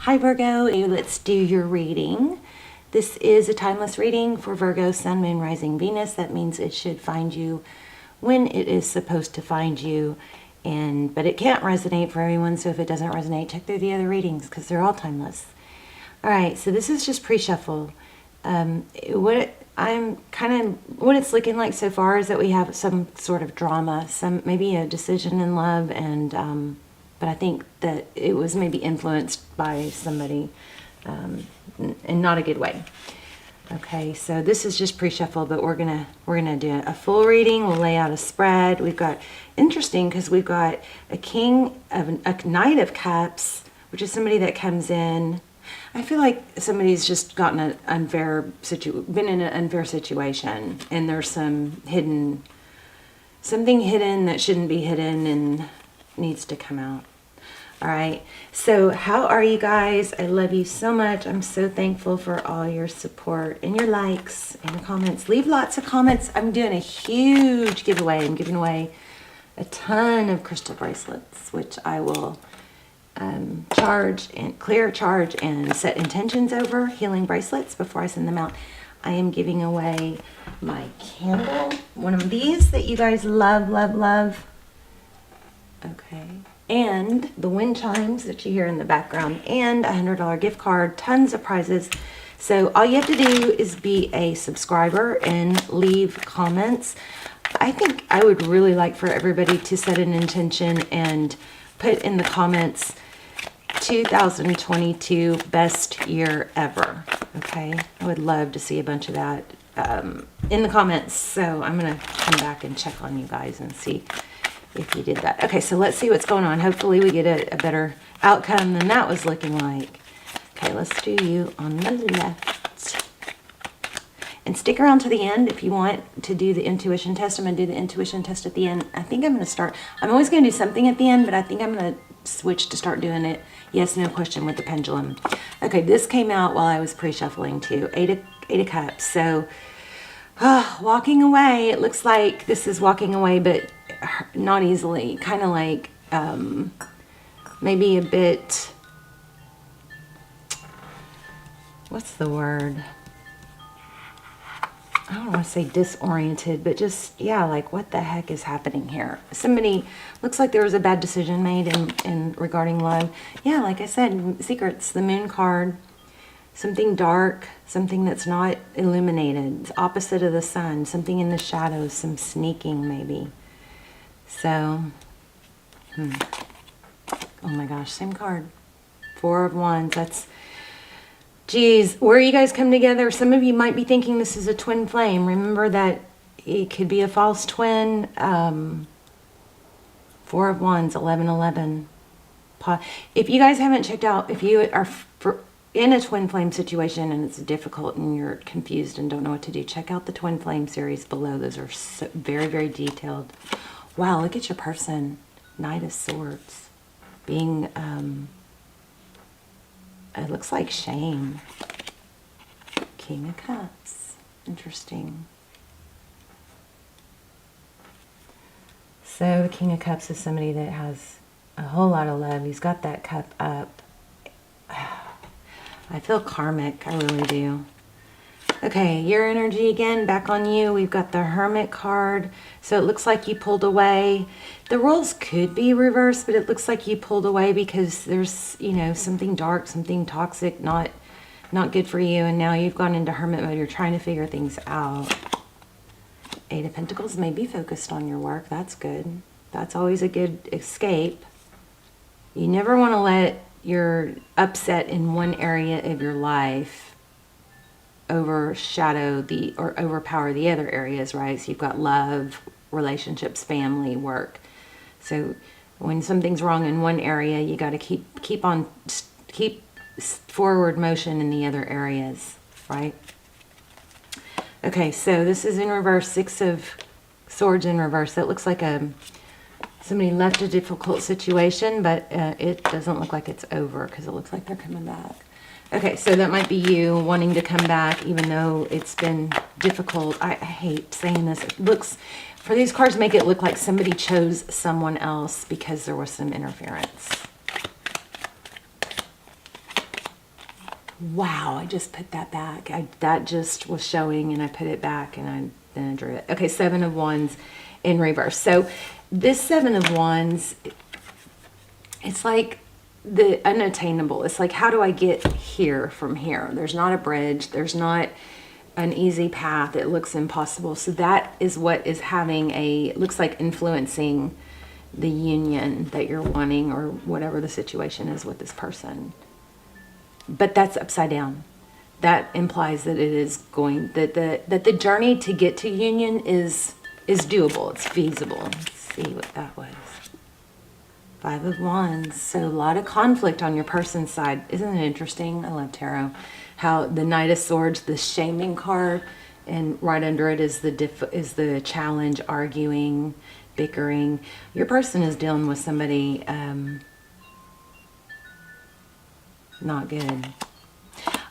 Hi Virgo, let's do your reading. This is a timeless reading for Virgo, Sun, Moon, Rising, Venus. That means it should find you when it is supposed to find you, but it can't resonate for everyone, so if it doesn't resonate, check through the other readings because they're all timeless. All right, so this is just pre-shuffle. What it's looking like so far is that we have some sort of drama, maybe a decision in love, but I think that it was maybe influenced by somebody in not a good way. Okay, so this is just pre-shuffle, but we're gonna do a full reading. We'll lay out a spread. We've got interesting because we've got a Knight of Cups, which is somebody that comes in. I feel like somebody's just gotten been in an unfair situation, and there's something hidden that shouldn't be hidden and needs to come out. All right, so how are you guys? I love you so much. I'm so thankful for all your support and your likes and your comments. Leave lots of comments. I'm doing a huge giveaway. I'm giving away a ton of crystal bracelets, which I will charge and set intentions over, healing bracelets, before I send them out. I am giving away my candle, one of these that you guys love, love, love. Okay. And the wind chimes that you hear in the background, and a $100 gift card, tons of prizes. So all you have to do is be a subscriber and leave comments. I think I would really like for everybody to set an intention and put in the comments 2022 best year ever. Okay, I would love to see a bunch of that in the comments. So I'm gonna come back and check on you guys and see if you did that. Okay, so let's see what's going on. Hopefully we get a better outcome than that was looking like. Okay, let's do you on the left. And stick around to the end if you want to do the intuition test. I'm going to do the intuition test at the end. I think I'm going to start. I'm always going to do something at the end, but I think I'm going to switch to start doing it yes, no question with the pendulum. Okay, this came out while I was pre-shuffling too. Eight of Cups. So walking away, it looks like this is walking away, but not easily. Kind of like maybe a bit, what's the word? I don't want to say disoriented, but just, yeah, like what the heck is happening here? Somebody, looks like there was a bad decision made in regarding love. Yeah, like I said, secrets, the moon card, something dark, something that's not illuminated, it's opposite of the sun, something in the shadows, some sneaking maybe. So, oh my gosh, same card. Four of Wands, that's, geez, where you guys come together, some of you might be thinking this is a twin flame. Remember that it could be a false twin. Four of Wands, 1111. If you guys haven't checked out, if you are in a twin flame situation and it's difficult and you're confused and don't know what to do, check out the twin flame series below. Those are so, very, very detailed. Wow, look at your person. Knight of Swords. Being, it looks like shame. King of Cups. Interesting. So the King of Cups is somebody that has a whole lot of love. He's got that cup up. I feel karmic. I really do. Okay, your energy again, back on you. We've got the Hermit card. So it looks like you pulled away. The roles could be reversed, but it looks like you pulled away because there's, you know, something dark, something toxic, not good for you. And now you've gone into hermit mode. You're trying to figure things out. Eight of Pentacles may be focused on your work. That's good. That's always a good escape. You never want to let your upset in one area of your life overshadow or overpower the other areas, right? So you've got love, relationships, family, work. So when something's wrong in one area, you got to keep forward motion in the other areas, right? Okay, so this is in reverse. Six of Swords in reverse. That looks like somebody left a difficult situation, but it doesn't look like it's over because it looks like they're coming back. Okay, so that might be you wanting to come back even though it's been difficult. I hate saying this. It looks, for these cards, make it look like somebody chose someone else because there was some interference. Wow, I just put that back. That just was showing and I put it back and then I drew it. Okay, Seven of Wands in reverse. So this Seven of Wands, it's like the unattainable. It's like, how do I get here from here? There's not a bridge. There's not an easy path. It looks impossible. So that is what is having looks like influencing the union that you're wanting or whatever the situation is with this person. But that's upside down. That implies that it is that the journey to get to union is doable. It's feasible. Let's see what that was. Five of Wands. So a lot of conflict on your person's side. Isn't it interesting? I love tarot. How the Knight of Swords, the shaming card, and right under it is the challenge, arguing, bickering. Your person is dealing with somebody not good.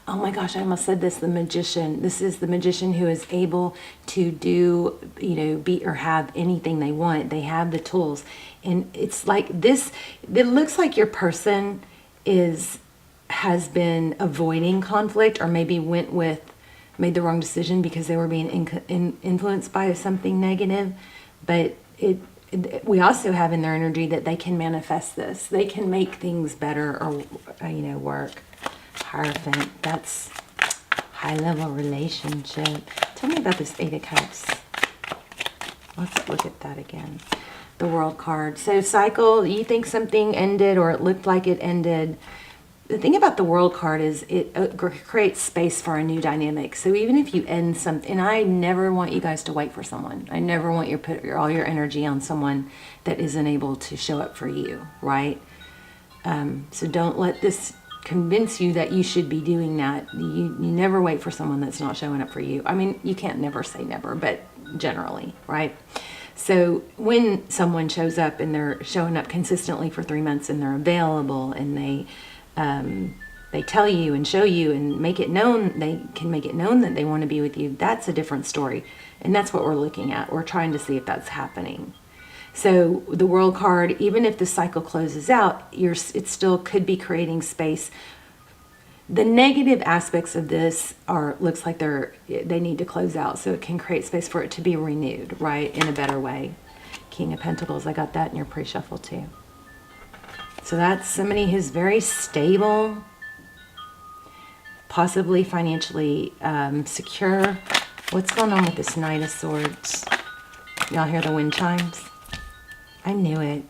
Oh my gosh, I almost said this, the Magician. This is the Magician who is able to do, be or have anything they want. They have the tools. And it's like this, it looks like your person has been avoiding conflict, or maybe made the wrong decision because they were being influenced by something negative. But we also have in their energy that they can manifest this. They can make things better or, work. Hierophant, that's high-level relationship. Tell me about this Eight of Cups. Let's look at that again. The World card. So cycle, you think something ended or it looked like it ended. The thing about the World card is it creates space for a new dynamic. So even if you end something, and I never want you guys to wait for someone. I never want you to put all your energy on someone that isn't able to show up for you, right? So don't let this convince you that you should be doing that. You never wait for someone that's not showing up for you. I mean, you can't never say never, but generally, right? So when someone shows up and they're showing up consistently for 3 months and they're available and they tell you and show you and make it known, they can make it known that they want to be with you, that's a different story. And that's what we're looking at. We're trying to see if that's happening. So the World card, even if the cycle closes out, it still could be creating space. The negative aspects of this looks like they need to close out, so it can create space for it to be renewed, right, in a better way. King of Pentacles, I got that in your pre-shuffle too. So that's somebody who's very stable, possibly financially secure. What's going on with this Knight of Swords? Y'all hear the wind chimes? I knew it.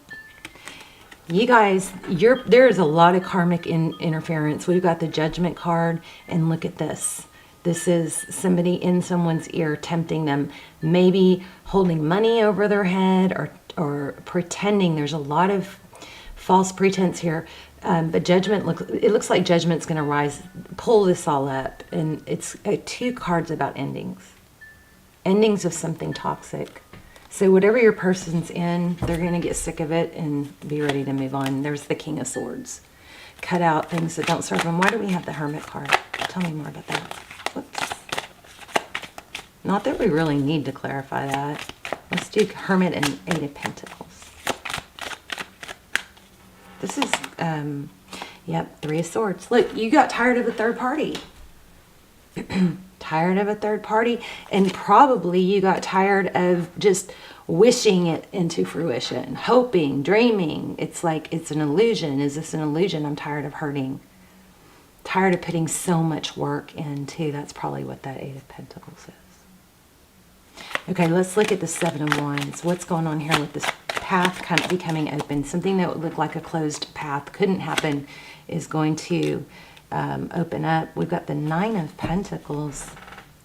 You guys, there is a lot of karmic interference. We've got the Judgment card, and look at this. This is somebody in someone's ear tempting them, maybe holding money over their head or pretending. There's a lot of false pretense here. But Judgment, it looks like Judgment's going to pull this all up. And it's two cards about endings. Endings of something toxic. So whatever your person's in, they're going to get sick of it and be ready to move on. There's the King of Swords. Cut out things that don't serve them. Why do we have the Hermit card? Tell me more about that. Whoops. Not that we really need to clarify that. Let's do Hermit and Eight of Pentacles. This is, yep, Three of Swords. Look, you got tired of a third party. Tired of a third party, and probably you got tired of just wishing it into fruition, hoping, dreaming. It's like it's an illusion. Is this an illusion? I'm tired of hurting. Tired of putting so much work into. That's probably what that Eight of Pentacles is. Okay, let's look at the Seven of Wands. What's going on here with this path kind of becoming open? Something that would look like a closed path couldn't happen is going to open up. We've got the Nine of Pentacles.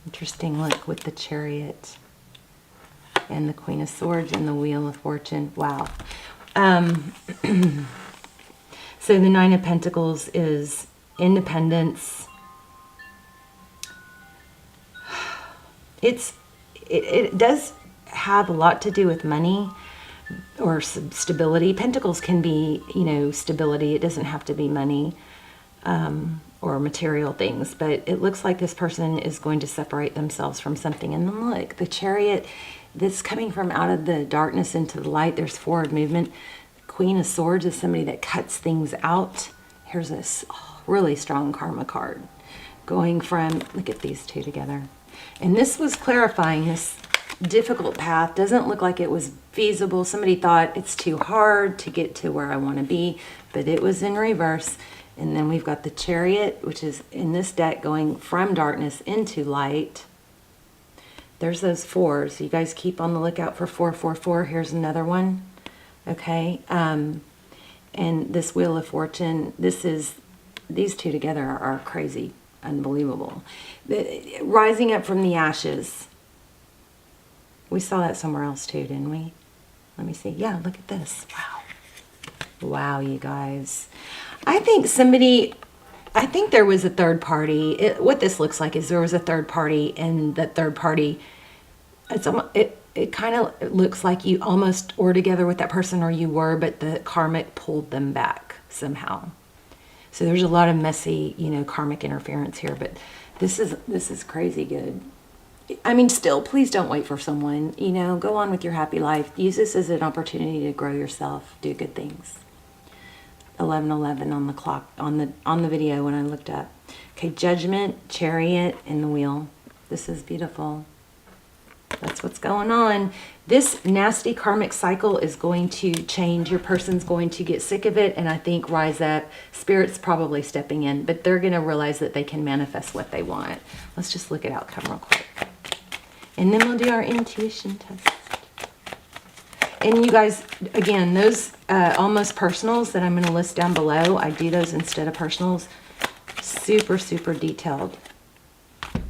Interesting look with the Chariot and the Queen of Swords and the Wheel of Fortune. Wow. So the Nine of Pentacles is independence. It does have a lot to do with money or stability. Pentacles can be, stability. It doesn't have to be money. Or material things, but it looks like this person is going to separate themselves from something. And then look, the Chariot, that's coming from out of the darkness into the light. There's forward movement. Queen of Swords is somebody that cuts things out. Here's this. Oh, really strong karma card. Going from, look at these two together. And this was clarifying this difficult path. Doesn't look like it was feasible. Somebody thought it's too hard to get to where I want to be, but it was in reverse. And then we've got the Chariot, which is in this deck going from darkness into light. There's those fours. You guys keep on the lookout for 444. Here's another one. Okay. And this Wheel of Fortune, these two together are crazy, unbelievable. Rising up from the ashes. We saw that somewhere else too, didn't we? Let me see. Yeah, look at this. Wow. Wow, you guys. I think there was a third party. What this looks like is there was a third party, and that third party, it kind of looks like you almost were together with that person, or you were, but the karmic pulled them back somehow. So there's a lot of messy, karmic interference here, but this is crazy good. I mean, still, please don't wait for someone, go on with your happy life. Use this as an opportunity to grow yourself, do good things. 11:11 on the clock, on the video when I looked up. Okay, Judgment, Chariot, and the Wheel. This is beautiful. That's what's going on. This nasty karmic cycle is going to change. Your person's going to get sick of it, and I think rise up. Spirit's probably stepping in, but they're going to realize that they can manifest what they want. Let's just look at outcome real quick. And then we'll do our intuition test. And you guys, again, those almost personals that I'm going to list down below, I do those instead of personals. Super, super detailed.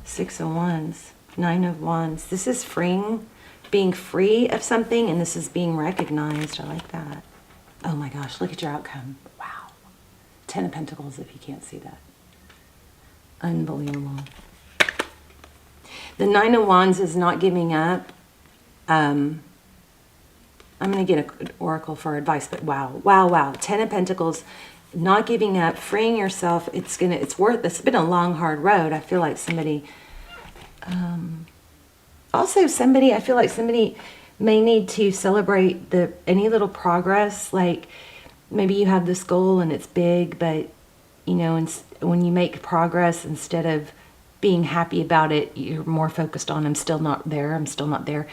6 of Wands, 9 of Wands. This is freeing, being free of something, and this is being recognized. I like that. Oh my gosh, look at your outcome. Wow. 10 of Pentacles, if you can't see that. Unbelievable. The 9 of Wands is not giving up. I'm going to get an oracle for advice, but wow, wow, wow. 10 of Pentacles, not giving up, freeing yourself. It's been a long, hard road. I feel like somebody, I feel like somebody may need to celebrate any little progress. Like maybe you have this goal and it's big, but when you make progress, instead of being happy about it, you're more focused on, I'm still not there.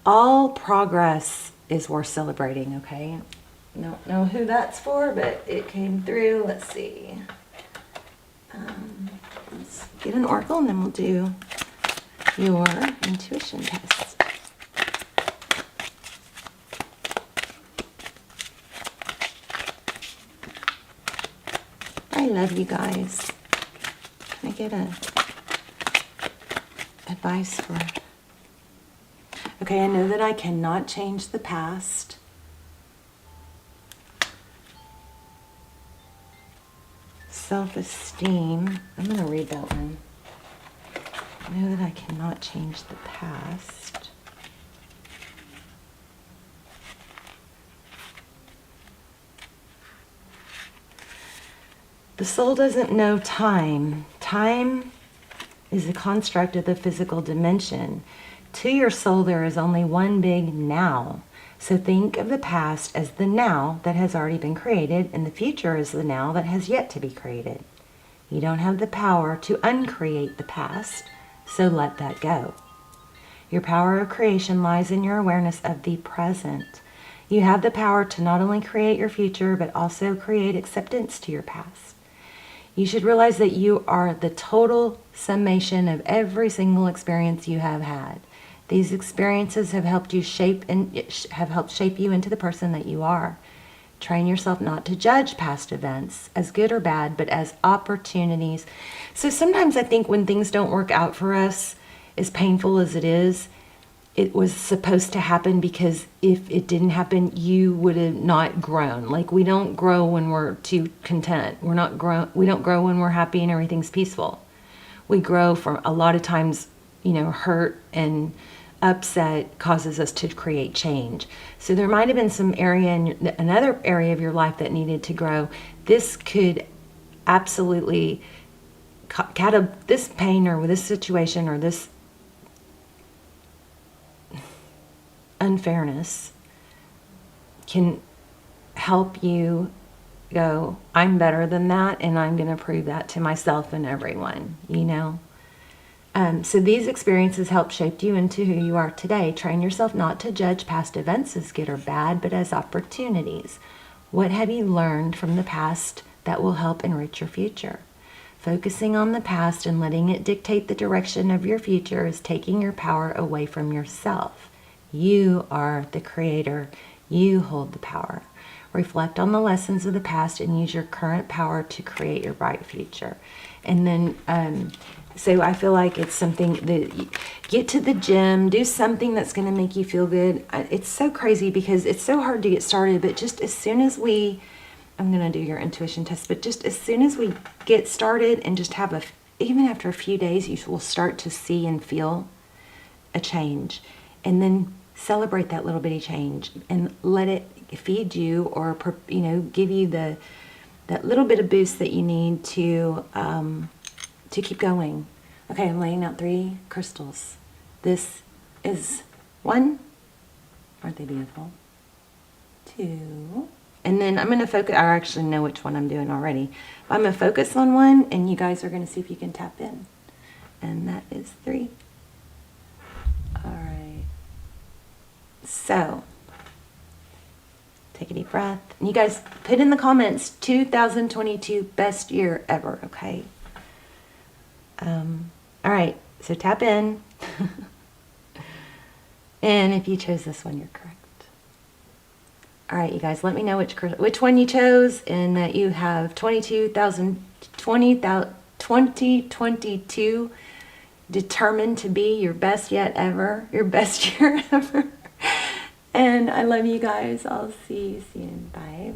All progress is worth celebrating, okay? Don't know who that's for, but it came through. Let's see. Let's get an oracle, and then we'll do your intuition test. I love you guys. Can I get advice for... Okay, I know that I cannot change the past. Self-esteem. I'm going to read that one. I know that I cannot change the past. The soul doesn't know time. Time is a construct of the physical dimension. To your soul, there is only one big now. So think of the past as the now that has already been created, and the future is the now that has yet to be created. You don't have the power to uncreate the past, so let that go. Your power of creation lies in your awareness of the present. You have the power to not only create your future, but also create acceptance to your past. You should realize that you are the total summation of every single experience you have had. These experiences have helped you shape you into the person that you are. Train yourself not to judge past events as good or bad, but as opportunities. So sometimes I think when things don't work out for us, as painful as it is, it was supposed to happen, because if it didn't happen, you would have not grown. Like, we don't grow when we're too content. We don't grow when we're happy and everything's peaceful. We grow from, a lot of times, hurt and upset causes us to create change. So there might have been some another area of your life that needed to grow. This could absolutely this pain or this situation or this unfairness can help you go, I'm better than that, and I'm going to prove that to myself and everyone, you know? So these experiences help shape you into who you are today. Train yourself not to judge past events as good or bad, but as opportunities. What have you learned from the past that will help enrich your future? Focusing on the past and letting it dictate the direction of your future is taking your power away from yourself. You are the creator. You hold the power. Reflect on the lessons of the past and use your current power to create your bright future. And then, so I feel like it's something that get to the gym, do something that's going to make you feel good. It's so crazy because it's so hard to get started, but just as soon as I'm going to do your intuition test, but just as soon as we get started and just have even after a few days, you will start to see and feel a change. And then celebrate that little bitty change and let it feed you, or, you know, give you that little bit of boost that you need to keep going. Okay, I'm laying out 3 crystals. This is 1. Aren't they beautiful? 2. And then I'm going to focus. I actually know which one I'm doing already. I'm going to focus on 1, and you guys are going to see if you can tap in. And that is 3. All right. So, take a deep breath. And you guys put in the comments, 2022 best year ever, okay? All right, so tap in. And if you chose this one, you're correct. All right, you guys, let me know which one you chose, and that you have 2022 determined to be your best yet ever, your best year ever. And I love you guys. I'll see you soon. Bye.